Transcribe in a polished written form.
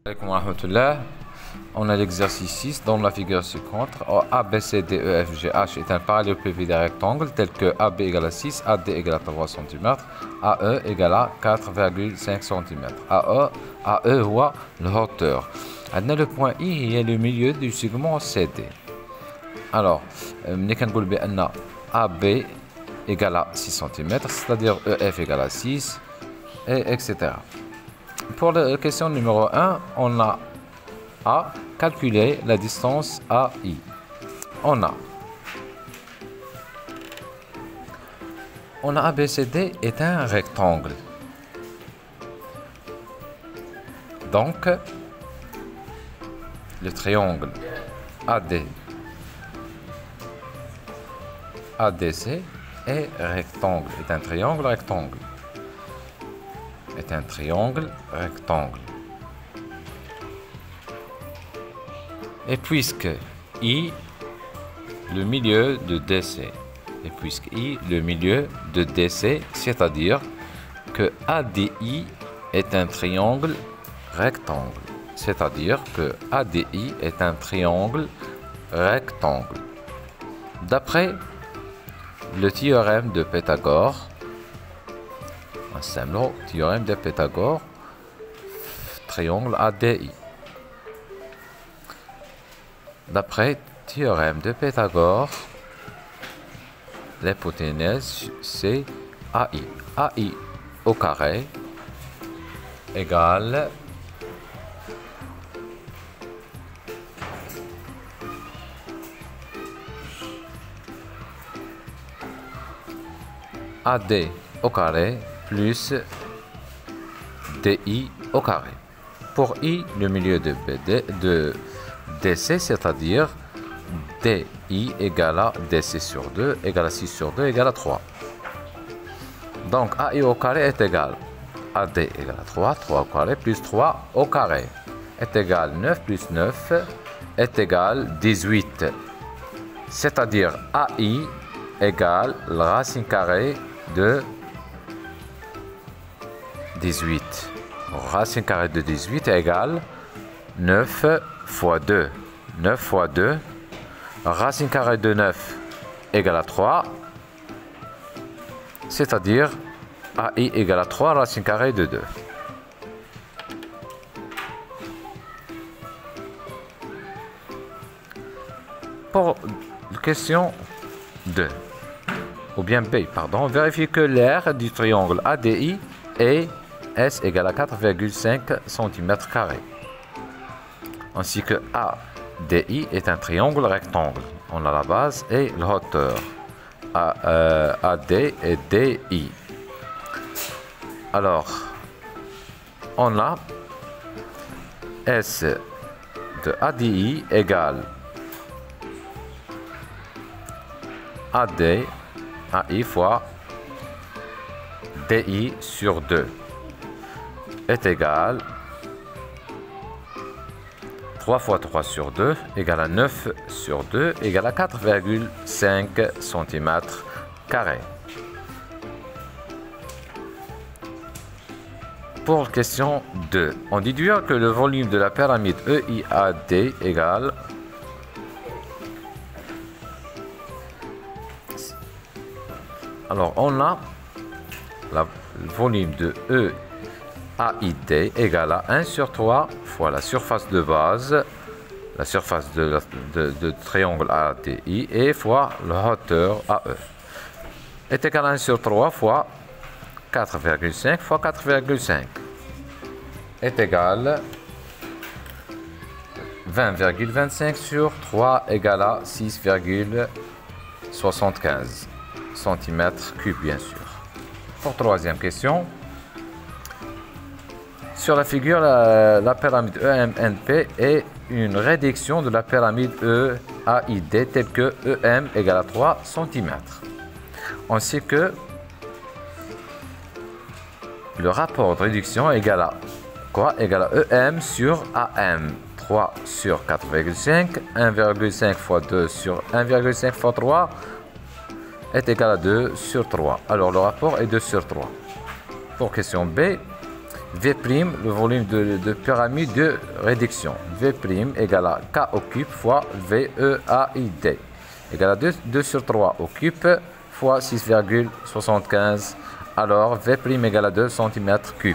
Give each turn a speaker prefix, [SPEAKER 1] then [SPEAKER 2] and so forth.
[SPEAKER 1] Alaikum wa rahmatullah. On a l'exercice 6 dans la figure ci-contre. A, B, C, D, E, F, G, H est un parallélépipède rectangle tel que AB égale à 6, AD égale à 3 cm, AE égale à 4,5 cm. AE هو الهauteur. عندنا le point I هي le milieu du segment CD. Alors, ملي كنقول بأن AB égale à 6 cm, c'est-à-dire EF égale à 6, et etc. Pour la question numéro 1, on a à calculer la distance AI. On a ABCD est un rectangle. Donc, le triangle ADC est rectangle, est un triangle rectangle. Est un triangle rectangle. Et puisque I, le milieu de DC, c'est-à-dire que ADI est un triangle rectangle. C'est-à-dire que ADI est un triangle rectangle. D'après le théorème de Pythagore, un simple théorème de Pythagore, triangle ADI. D'après théorème de Pythagore, l'hypoténuse c'est AI. AI au carré égale AD au carré plus DI au carré. Pour I, le milieu de DC, c'est-à-dire DI égale à DC sur 2, égale à 6 sur 2, égale à 3. Donc AI au carré est égal à AD égale à 3, 3 au carré plus 3 au carré est égal 9 plus 9 est égal 18. C'est-à-dire AI égale la racine carrée de 18. Racine carrée de 18 est égale 9 fois 2. 9 fois 2. Racine carrée de 9 égale à 3. C'est-à-dire AI égale à 3 racine carrée de 2. Pour la question 2, ou bien B, pardon, vérifie que l'aire du triangle ADI est S égale à 4,5 cm². Ainsi que ADI est un triangle rectangle. On a la base et la hauteur. AD et DI. Alors, on a S de ADI égale AD AI fois DI sur 2 est égal 3 fois 3 sur 2 égale à 9 sur 2 égale à 4,5 cm². Pour question 2, on déduit que le volume de la pyramide EIAD égale alors on a le volume de EAID égale à 1 sur 3 fois la surface de base, la surface de triangle ADI et fois la hauteur AE est égal à 1 sur 3 fois 4,5 fois 4,5 est égal 20,25 sur 3 égale à 6,75 cm3 bien sûr. Pour troisième question, sur la figure, la pyramide EMNP est une réduction de la pyramide EAID telle que EM égale à 3 cm. On sait que le rapport de réduction est égal à quoi? Égal à EM sur AM. 3 sur 4,5, 1,5 fois 2 sur 1,5 fois 3 est égal à 2 sur 3. Alors le rapport est 2 sur 3. Pour question B, V', le volume de pyramide de réduction. V' égale à K au cube fois VEAID égale à 2 sur 3 au cube fois 6,75. Alors V' égale à 2 cm3.